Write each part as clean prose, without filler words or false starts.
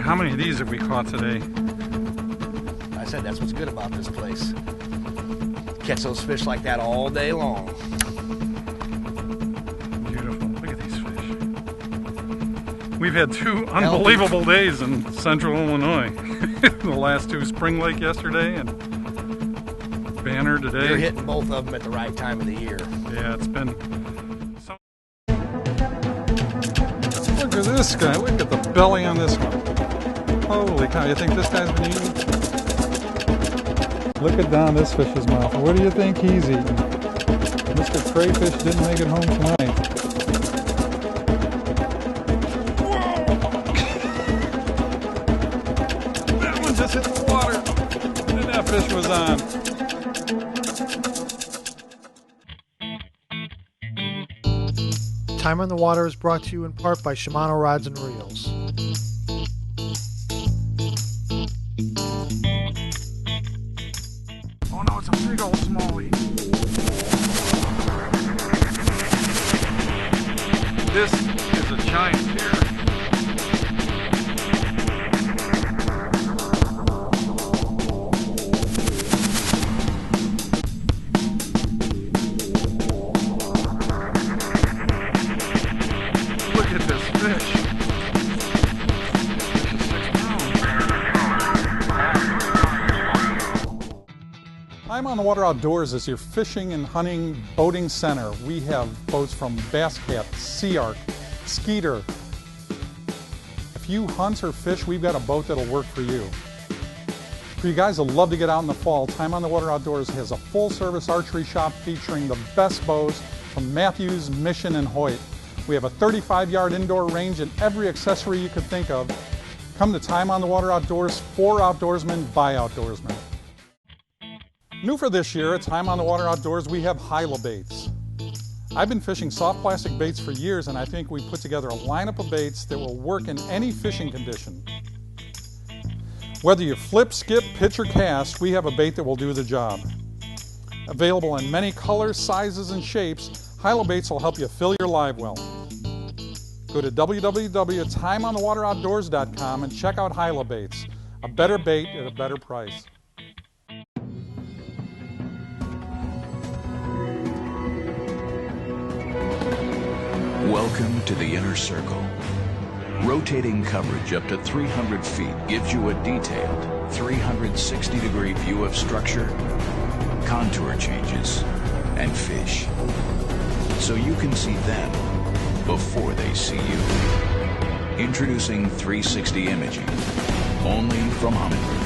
how many of these have we caught today? I said that's what's good about this place. Catch those fish like that all day long. Beautiful. Look at these fish. We've had two unbelievable days in central Illinois. The last two, Spring Lake yesterday and Banner today. You're hitting both of them at the right time of the year. Yeah, it's been so. Look at this guy. Look at the belly on this one. Holy cow, you think this guy's been eating? Look at down this fish's mouth. What do you think he's eating? Mr. Crayfish didn't make it home tonight. That one just hit the water. And that fish was on. Time on the Water is brought to you in part by Shimano Rods and Reels. Oh no, it's a big old smallie. This is a giant deer. Look at this fish. This is 6 pounds. Time on the Water Outdoors is your fishing and hunting boating center. We have boats from Bass Cat, Sea Ark, Skeeter. If you hunt or fish, we've got a boat that'll work for you. For you guys that love to get out in the fall, Time on the Water Outdoors has a full-service archery shop featuring the best bows from Matthews, Mission, and Hoyt. We have a 35-yard indoor range and every accessory you could think of. Come to Time on the Water Outdoors, for outdoorsmen, by outdoorsmen. New for this year at Time on the Water Outdoors, we have Hyla baits. I've been fishing soft plastic baits for years, and I think we put together a lineup of baits that will work in any fishing condition. Whether you flip, skip, pitch, or cast, we have a bait that will do the job. Available in many colors, sizes, and shapes, Hyla baits will help you fill your live well. Go to www.timeonthewateroutdoors.com and check out Hyla baits. A better bait at a better price. Welcome to the Inner Circle. Rotating coverage up to 300 feet gives you a detailed 360-degree view of structure, contour changes, and fish. So you can see them before they see you. Introducing 360 imaging, only from Humminbird.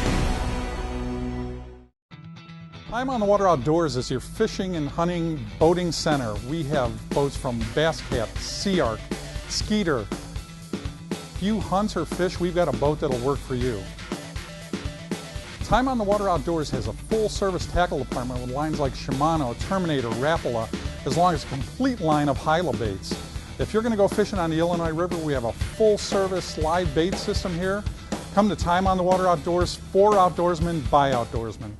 Time on the Water Outdoors is your fishing and hunting boating center. We have boats from Bass Cat, Sea Ark, Skeeter. If you hunt or fish, we've got a boat that'll work for you. Time on the Water Outdoors has a full-service tackle department with lines like Shimano, Terminator, Rapala, as long as a complete line of Hyla baits. If you're going to go fishing on the Illinois River, we have a full-service live bait system here. Come to Time on the Water Outdoors, for outdoorsmen, by outdoorsmen.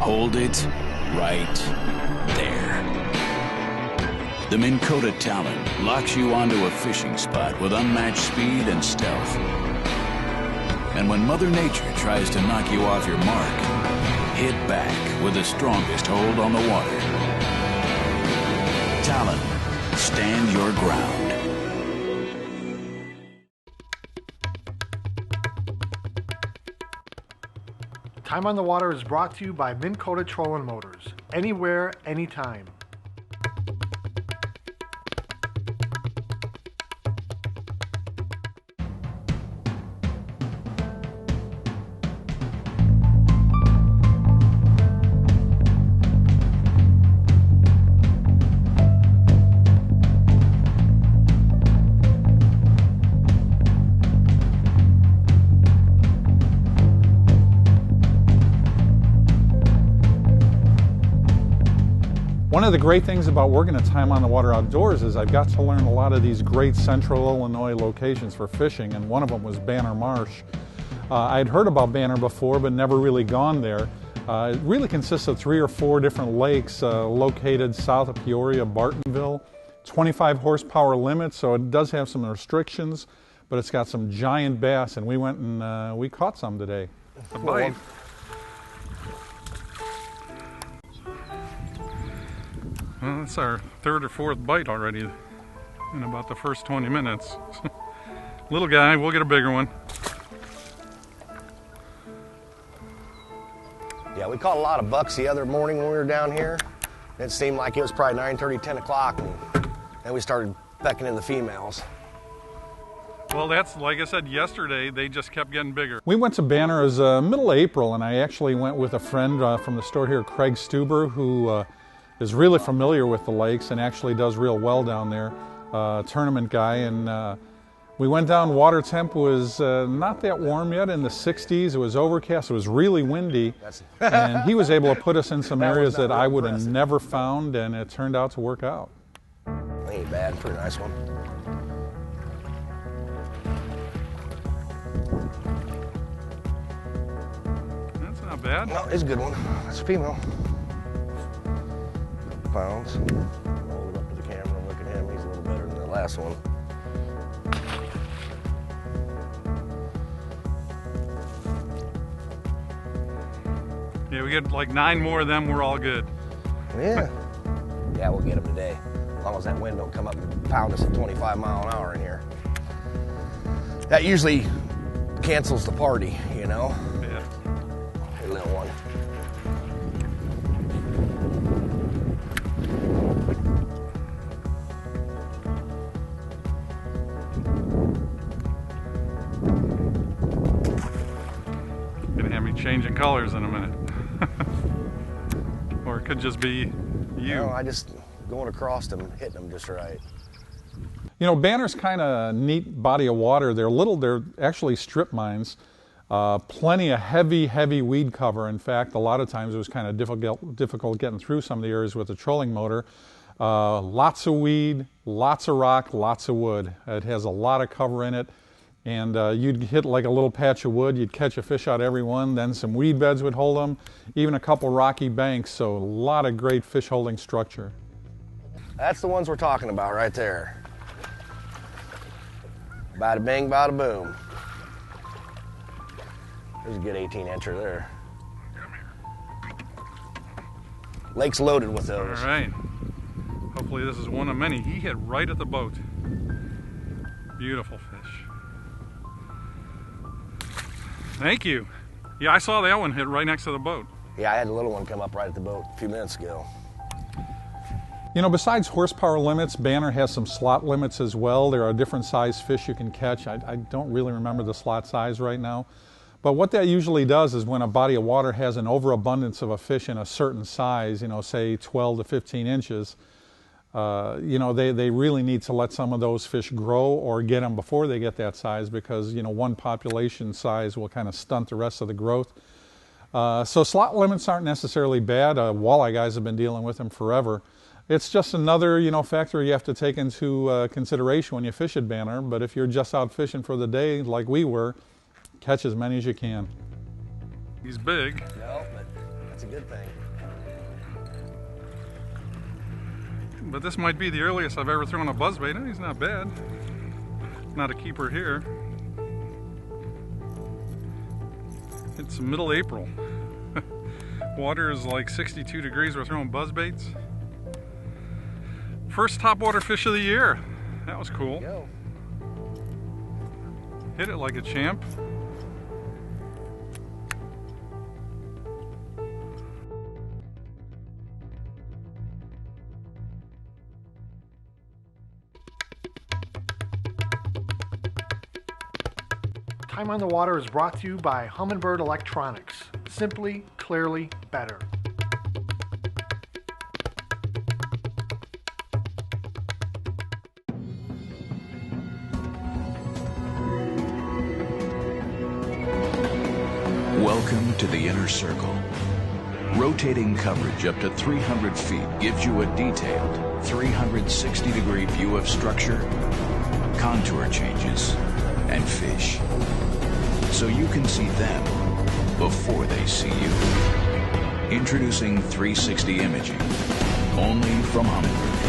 Hold it right there. The Minn Kota talon locks you onto a fishing spot with unmatched speed and stealth. And when Mother Nature tries to knock you off your mark, hit back with the strongest hold on the water. Talon, stand your ground. Time on the Water is brought to you by Minn Kota Trolling Motors. Anywhere, anytime. One of the great things about working at Time on the Water Outdoors is I've got to learn a lot of these great central Illinois locations for fishing, and one of them was Banner Marsh. I'd heard about Banner before, but never really gone there. It really consists of 3 or 4 different lakes located south of Peoria, Bartonville. 25 horsepower limit, so it does have some restrictions, but it's got some giant bass, and we went and we caught some today. A bite. Well, that's our third or fourth bite already in about the first 20 minutes. Little guy, we'll get a bigger one. Yeah, we caught a lot of bucks the other morning when we were down here. It seemed like it was probably 9:30, 10 o'clock, and then we started pecking in the females. Well, that's, like I said yesterday, they just kept getting bigger. We went to Banner as middle of April, and I actually went with a friend from the store here, Craig Stuber, who is really familiar with the lakes and actually does real well down there, tournament guy. And we went down, water temp was not that warm yet, in the 60s. It was overcast, it was really windy. And he was able to put us in some areas that I would have never found, and it turned out to work out. Ain't bad, pretty nice one. That's not bad. No, it's a good one. It's a female. Pounds. Hold it up to the camera and look at him. He's a little better than the last one. Yeah, we get like 9 more of them, we're all good. Yeah. Yeah, we'll get them today. As long as that wind don't come up and pound us at 25 miles an hour in here. That usually cancels the party, you know? Yeah. Hey, little one. Gonna have me changing colors in a minute. Or it could just be you. No, I just going across them, hitting them just right. You know, Banner's kind of neat body of water. They're actually strip mines. Plenty of heavy weed cover. In fact, a lot of times it was kind of difficult getting through some of the areas with the trolling motor. Lots of weed, lots of rock, lots of wood. It has a lot of cover in it. And you'd hit like a little patch of wood, you'd catch a fish out every one, then some weed beds would hold them, even a couple rocky banks, so a lot of great fish holding structure. That's the ones we're talking about right there. Bada bing, bada boom. There's a good 18-incher there. Lake's loaded with those. All right. Hopefully this is one of many. He hit right at the boat. Beautiful fish. Thank you. Yeah, I saw that one hit right next to the boat. Yeah, I had a little one come up right at the boat a few minutes ago. You know, besides horsepower limits, Banner has some slot limits as well. There are different size fish you can catch. I don't really remember the slot size right now. But what that usually does is when a body of water has an overabundance of a fish in a certain size, you know, say 12 to 15 inches, you know, they really need to let some of those fish grow or get them before they get that size, because, you know, one population size will kind of stunt the rest of the growth. So slot limits aren't necessarily bad. Walleye guys have been dealing with them forever. It's just another, you know, factor you have to take into consideration when you fish at Banner. But if you're just out fishing for the day like we were, catch as many as you can. He's big. No, but that's a good thing. But this might be the earliest I've ever thrown a buzzbait. He's not bad. Not a keeper here. It's middle April. Water is like 62 degrees. We're throwing buzzbaits. First topwater fish of the year. That was cool. Go. Hit it like a champ. Time on the Water is brought to you by Humminbird Electronics. Simply, clearly, better. Welcome to the inner circle. Rotating coverage up to 300 feet gives you a detailed 360-degree view of structure, contour changes, and fish. So you can see them before they see you. Introducing 360 imaging, only from Humminbird.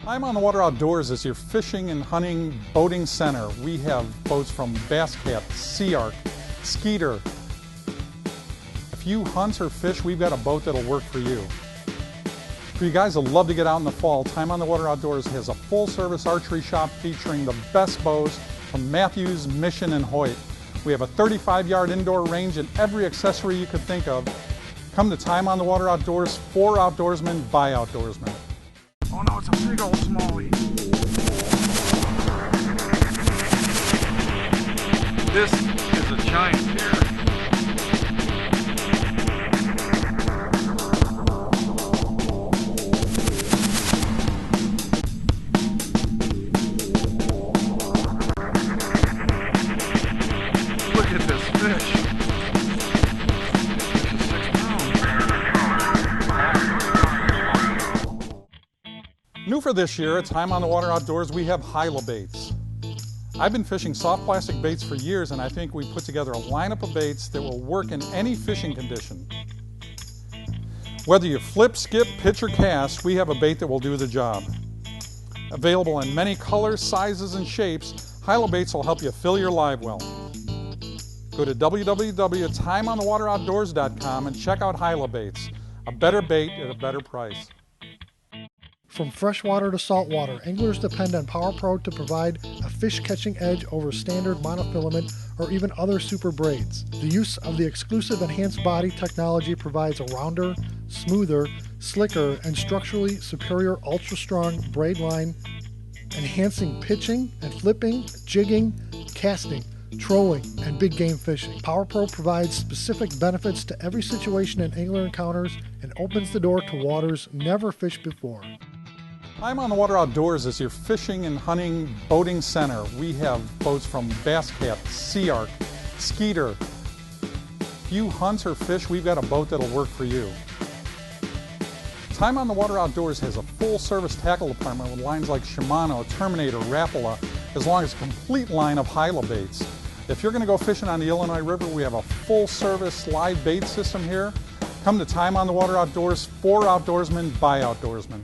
I'm on the Water Outdoors as your fishing and hunting boating center. We have boats from Bass Cat, Sea Ark, Skeeter. If you hunt or fish, we've got a boat that'll work for you. For you guys that love to get out in the fall, Time on the Water Outdoors has a full-service archery shop featuring the best bows from Matthews, Mission, and Hoyt. We have a 35-yard indoor range and every accessory you could think of. Come to Time on the Water Outdoors, for outdoorsmen, by outdoorsmen. Oh no, it's a big old smallie. This is a giant here. Look at this fish. New for this year at Time on the Water Outdoors, we have Hyla baits. I've been fishing soft plastic baits for years, and I think we put together a lineup of baits that will work in any fishing condition. Whether you flip, skip, pitch, or cast, we have a bait that will do the job. Available in many colors, sizes, and shapes, Hyla baits will help you fill your live well. Go to www.timeonthewateroutdoors.com and check out Hyla baits. A better bait at a better price. From freshwater to saltwater, anglers depend on PowerPro to provide a fish-catching edge over standard monofilament or even other super braids. The use of the exclusive enhanced body technology provides a rounder, smoother, slicker, and structurally superior ultra-strong braid line, enhancing pitching and flipping, jigging, casting, trolling, and big game fishing. PowerPro provides specific benefits to every situation an angler encounters and opens the door to waters never fished before. I'm on the Water Outdoors as your fishing and hunting boating center. We have boats from Bass Cat, Sea Ark, Skeeter. If you hunt or fish, we've got a boat that'll work for you. Time on the Water Outdoors has a full-service tackle department with lines like Shimano, Terminator, Rapala, as long as a complete line of Hyla baits. If you're going to go fishing on the Illinois River, we have a full-service live bait system here. Come to Time on the Water Outdoors, for outdoorsmen, by outdoorsmen.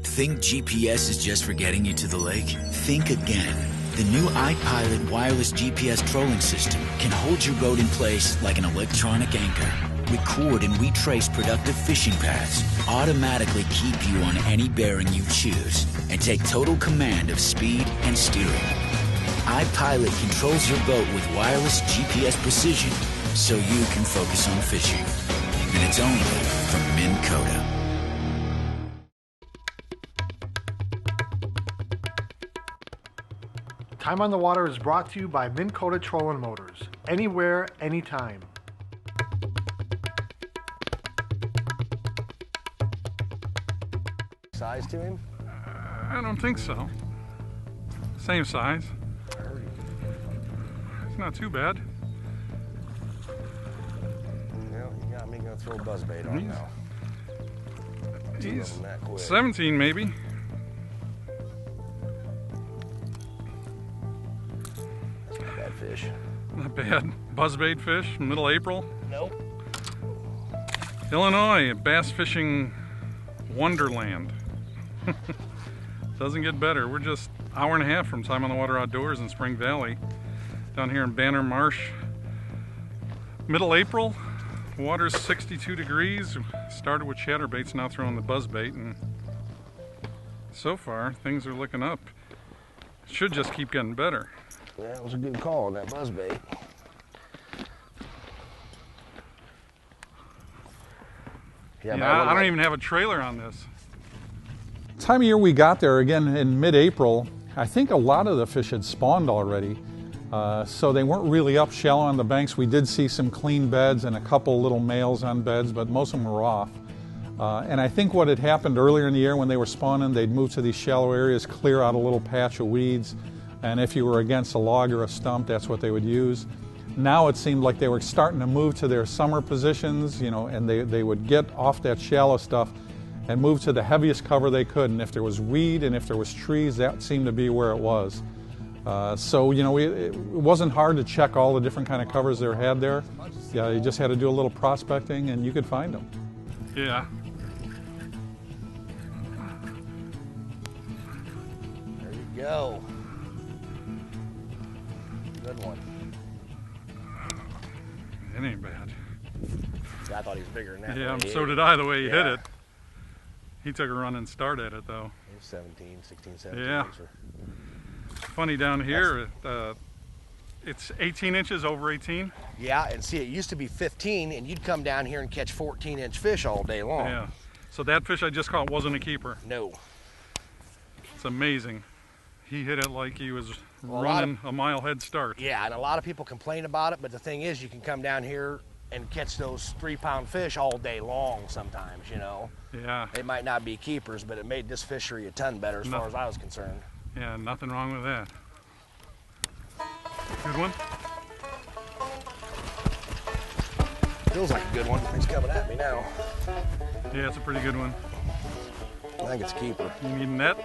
Think GPS is just for getting you to the lake? Think again. The new iPilot wireless GPS trolling system can hold your boat in place like an electronic anchor. Record and retrace productive fishing paths, automatically keep you on any bearing you choose, and take total command of speed and steering. iPilot controls your boat with wireless GPS precision so you can focus on fishing. And it's only from Minn Kota. Time on the Water is brought to you by Minn Kota Trolling Motors. Anywhere, anytime. Size to him? I don't think so. Same size. It's not too bad. Well, you got me gonna throw buzzbait on now. He's 17 maybe. Fish. Not bad. Buzzbait fish, middle April. Nope. Illinois, bass fishing wonderland. Doesn't get better. We're just an hour and a half from Time on the Water Outdoors in Spring Valley. Down here in Banner Marsh. Middle April, water's 62 degrees. Started with chatterbaits, now throwing the buzzbait, and so far things are looking up. Should just keep getting better. Yeah, it was a good call on that buzzbait. Yeah, I don't even have a trailer on this. Time of year we got there, again in mid-April, I think a lot of the fish had spawned already. So they weren't really up shallow on the banks. We did see some clean beds and a couple little males on beds, but most of them were off. And I think what had happened earlier in the year when they were spawning, they'd move to these shallow areas, clear out a little patch of weeds, and if you were against a log or a stump, that's what they would use. Now it seemed like they were starting to move to their summer positions, you know, and they would get off that shallow stuff and move to the heaviest cover they could. And if there was weed and if there was trees, that seemed to be where it was. So, you know, it wasn't hard to check all the different kind of covers they had there. Yeah, you just had to do a little prospecting and you could find them. Yeah. go. Good one. It ain't bad. I thought he was bigger than that. Yeah, so did I, the way he hit Yeah. it. He took a running start at it, though. He was 17, 16, 17. Yeah. Funny down here, it's 18 inches, over 18. Yeah, and see, it used to be 15, and you'd come down here and catch 14-inch fish all day long. Yeah. So that fish I just caught wasn't a keeper. No. It's amazing. He hit it like he was Well, running a mile head start. Yeah, and a lot of people complain about it, but the thing is, you can come down here and catch those 3-pound fish all day long sometimes, you know. Yeah. They might not be keepers, but it made this fishery a ton better as far as I was concerned. Yeah, nothing wrong with that. Good one? Feels like a good one. He's coming at me now. Yeah, it's a pretty good one. I think it's a keeper. You need a net?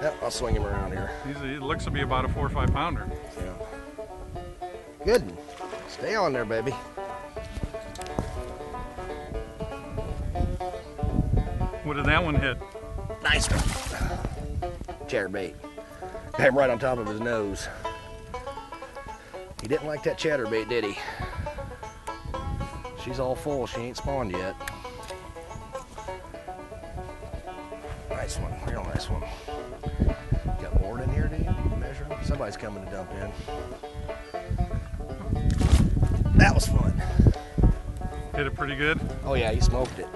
Yep, I'll swing him around here. He looks to be about a 4 or 5 pounder. Yeah. Good. Stay on there, baby. What did that one hit? Nice one. Chatterbait. Got him right on top of his nose. He didn't like that chatterbait, did he? She's all full. She ain't spawned yet. Nice one. Real nice one. Got board in here, do you? You measure them? Somebody's coming to dump in. That was fun. Hit it pretty good? Oh yeah, he smoked it.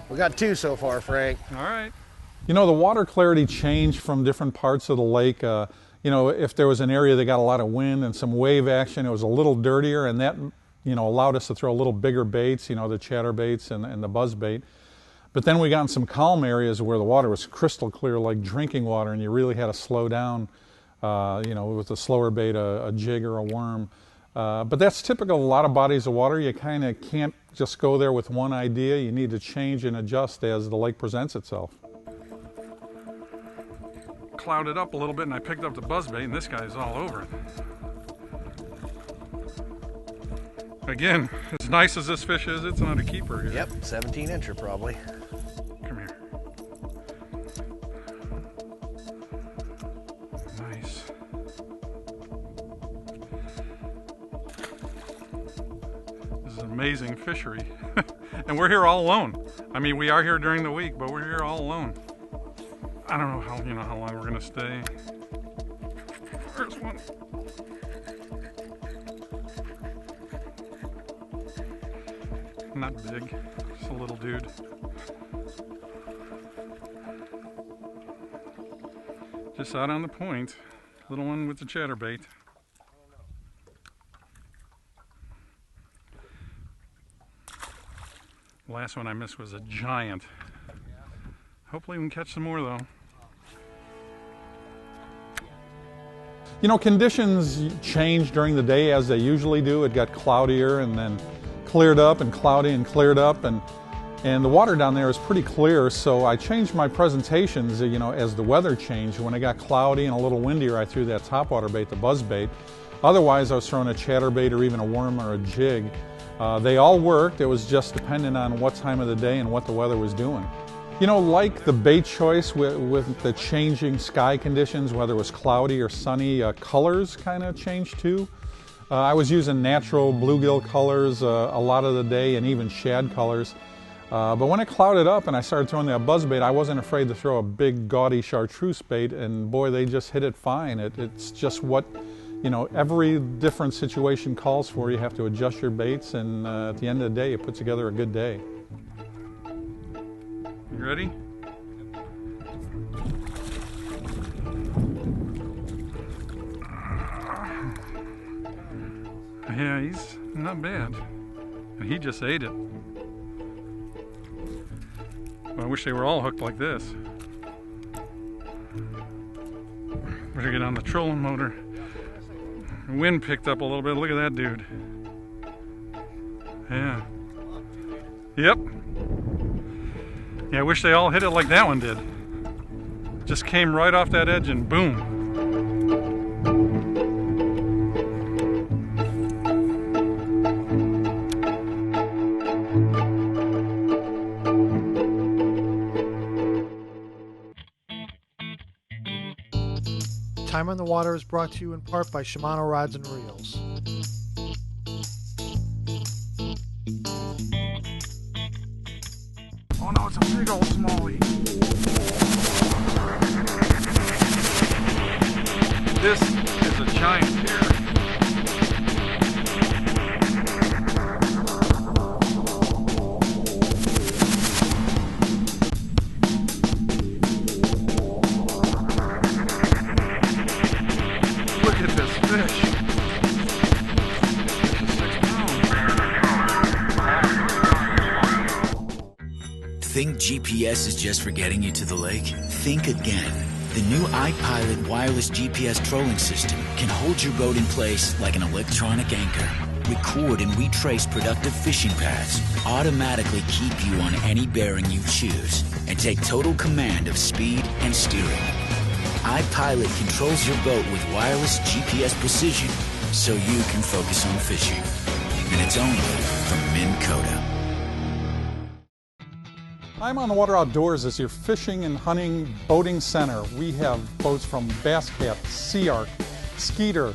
We got 2 so far, Frank. All right. You know, the water clarity changed from different parts of the lake. You know, if there was an area that got a lot of wind and some wave action, it was a little dirtier, and that, you know, allowed us to throw a little bigger baits, you know, the chatterbaits and the buzzbait. But then we got in some calm areas where the water was crystal clear, like drinking water, and you really had to slow down, you know, with a slower bait, a jig or a worm. But that's typical of a lot of bodies of water. You kind of can't just go there with one idea. You need to change and adjust as the lake presents itself. Clouded up a little bit and I picked up the buzzbait, and this guy's all over it. Again, as nice as this fish is, it's not a keeper here. Yep, 17-incher probably. Come here. Nice. This is an amazing fishery. And we're here all alone. I mean, we are here during the week, but we're here all alone. I don't know how long we're gonna stay. There's one. Not big, just a little dude. Just out on the point. Little one with the chatterbait. The last one I missed was a giant. Hopefully we can catch some more though. You know, conditions change during the day as they usually do. It got cloudier and then cleared up and cloudy and cleared up, and the water down there is pretty clear, so I changed my presentations, you know, as the weather changed. When it got cloudy and a little windier, I threw that topwater bait, the buzzbait. Otherwise, I was throwing a chatterbait or even a worm or a jig. They all worked. It was just dependent on what time of the day and what the weather was doing. You know, like the bait choice with the changing sky conditions, whether it was cloudy or sunny, colors kind of changed too. I was using natural bluegill colors a lot of the day, and even shad colors. But when it clouded up and I started throwing that buzzbait, I wasn't afraid to throw a big gaudy chartreuse bait, and boy, they just hit it fine. It's just what, you know, every different situation calls for. You have to adjust your baits, and at the end of the day, it puts together a good day. You ready? Yeah, he's not bad. And he just ate it. Well, I wish they were all hooked like this. Better get on the trolling motor. The wind picked up a little bit. Look at that dude. Yeah. Yep. Yeah, I wish they all hit it like that one did. Just came right off that edge and boom. Time on the Water is brought to you in part by Shimano Rods and Reels. Oh no, it's a big old smallie. This is a giant here. Look at this fish. This is 6 pounds. Think GPS is just for getting you to the lake? Think again. The new iPilot wireless GPS trolling system can hold your boat in place like an electronic anchor, record and retrace productive fishing paths, automatically keep you on any bearing you choose, and take total command of speed and steering. iPilot controls your boat with wireless GPS precision so you can focus on fishing. And it's only from Minn Kota. Time on the Water Outdoors is your fishing and hunting boating center. We have boats from Bass Cat, Sea Ark, Skeeter.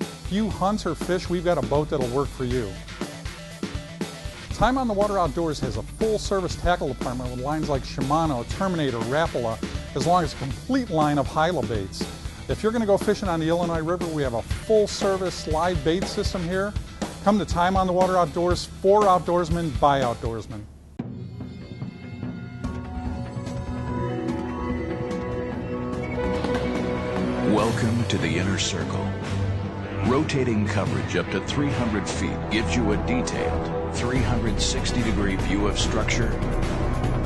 If you hunt or fish, we've got a boat that'll work for you. Time on the Water Outdoors has a full-service tackle department with lines like Shimano, Terminator, Rapala, as long as a complete line of Hyla baits. If you're going to go fishing on the Illinois River, we have a full-service live bait system here. Come to Time on the Water Outdoors, for outdoorsmen, by outdoorsmen. Welcome to the inner circle. Rotating coverage up to 300 feet gives you a detailed 360-degree view of structure,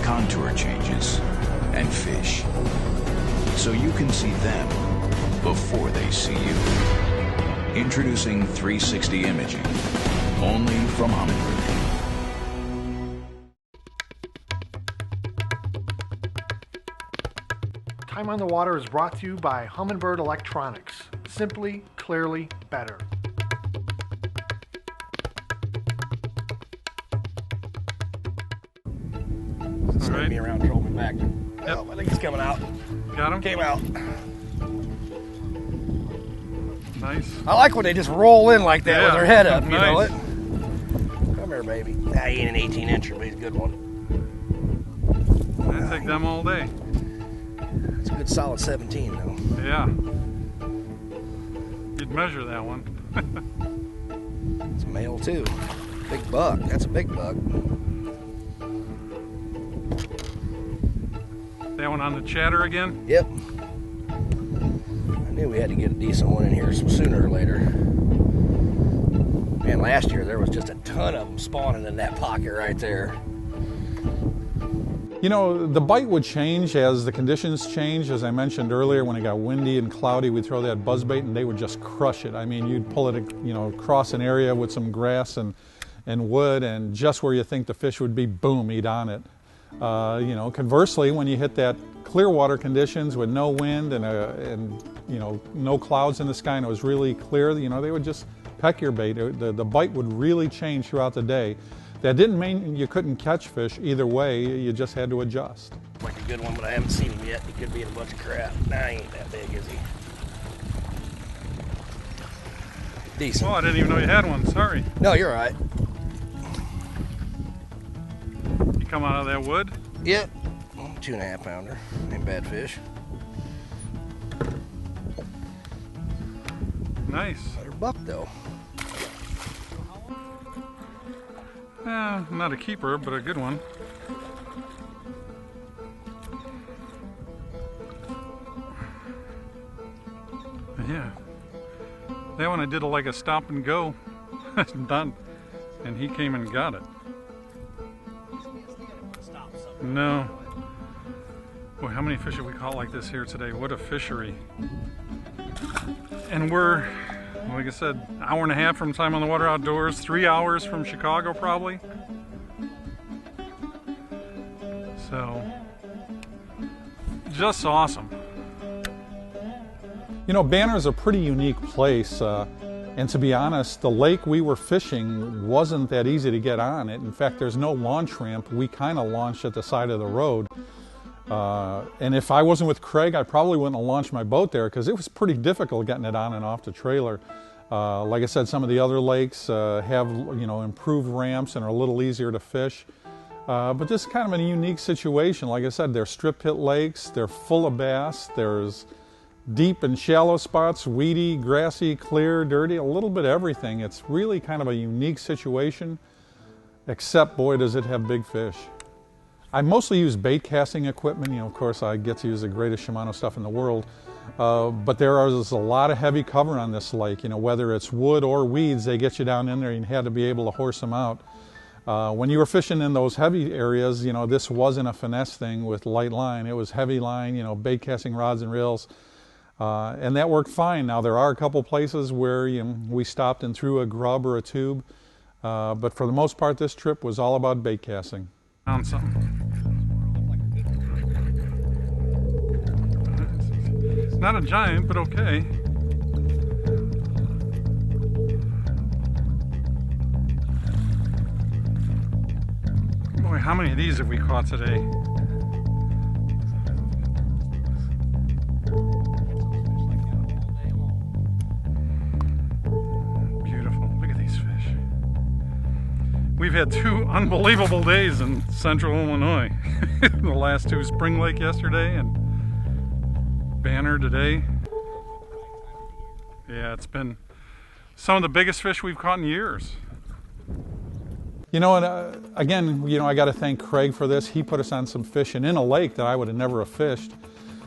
contour changes, and fish. So you can see them before they see you. Introducing 360 imaging, only from Humminbird. Time on the Water is brought to you by Humminbird Electronics. Simply, clearly, better. Slide me around, troll me back. Yep. Oh, I think he's coming out. Got him? Came out. Nice. I like when they just roll in like that with their head up, you know Nice. it? Come here, baby. Nah, he ain't an 18-incher, but he's a good one. I'd take them all day. It's a good solid 17, though. Yeah. You'd measure that one. It's a male, too. Big buck. That's a big buck. That one on the chatter again? Yep. I knew we had to get a decent one in here sooner or later. Man, last year there was just a ton of them spawning in that pocket right there. You know, the bite would change as the conditions change. As I mentioned earlier, when it got windy and cloudy, we'd throw that buzzbait and they would just crush it. I mean, you'd pull it, you know, across an area with some grass and wood, and just where you think the fish would be, boom, eat on it. You know, conversely, when you hit that clear water conditions with no wind and you know, no clouds in the sky and it was really clear, you know, they would just peck your bait. The bite would really change throughout the day. That didn't mean you couldn't catch fish. Either way, you just had to adjust. Like a good one, but I haven't seen him yet. He could be in a bunch of crap. Nah, he ain't that big, is he? Decent. Oh, I didn't even know you had one. Sorry. No, you're all right. You come out of that wood? Yep. 2.5 pounder. Ain't bad fish. Nice. Better buck, though. Not a keeper, but a good one. Yeah. That one I did like a stop and go. Done. And he came and got it. No. Boy, how many fish have we caught like this here today? What a fishery. And we're, like I said, hour and a half from Time on the Water Outdoors, 3 hours from Chicago probably. So, just awesome. You know, Banner's a pretty unique place, and to be honest, the lake we were fishing wasn't that easy to get on it. In fact, there's no launch ramp. We kind of launched at the side of the road. And if I wasn't with Craig, I probably wouldn't have launched my boat there because it was pretty difficult getting it on and off the trailer. Like I said, some of the other lakes have improved ramps and are a little easier to fish. But this is kind of a unique situation. Like I said, they're strip pit lakes, they're full of bass, there's deep and shallow spots, weedy, grassy, clear, dirty, a little bit of everything. It's really kind of a unique situation, except boy does it have big fish. I mostly use bait casting equipment. Of course I get to use the greatest Shimano stuff in the world, but there is a lot of heavy cover on this lake. Whether it's wood or weeds, they get you down in there and you had to be able to horse them out. When you were fishing in those heavy areas, this wasn't a finesse thing with light line. It was heavy line, bait casting rods and reels. And that worked fine. Now there are a couple places where we stopped and threw a grub or a tube, but for the most part this trip was all about bait casting. Found something. It's not a giant, but okay. Boy, how many of these have we caught today? We've had 2 unbelievable days in central Illinois. The last 2, Spring Lake yesterday and Banner today. Yeah, it's been some of the biggest fish we've caught in years. And again, I got to thank Craig for this. He put us on some fishing in a lake that I would have never have fished.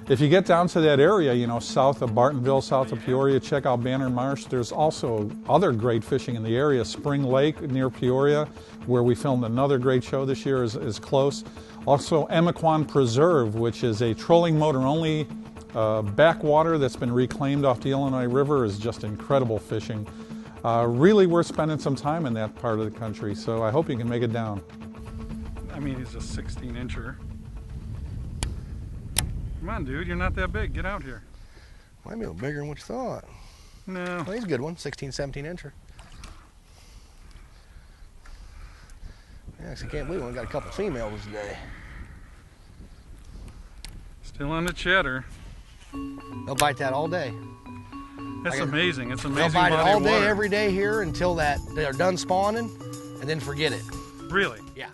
If you get down to that area, south of Bartonville, south of Peoria, check out Banner Marsh. There's also other great fishing in the area. Spring Lake near Peoria, where we filmed another great show this year, is close. Also Emiquon Preserve, which is a trolling motor only backwater that's been reclaimed off the Illinois River, is just incredible fishing. Really worth spending some time in that part of the country, so I hope you can make it down. I mean, he's a 16-incher. Come on, dude, you're not that big. Get out here. Might be a little bigger than what you thought. No. Well, he's a good one, 16, 17-incher. Yeah, I can't believe we only got a couple females today. Still on the chatter. They'll bite that all day. That's amazing. It's amazing. They'll bite it all day, water. every day here until they're done spawning, and then forget it. Really? Yeah.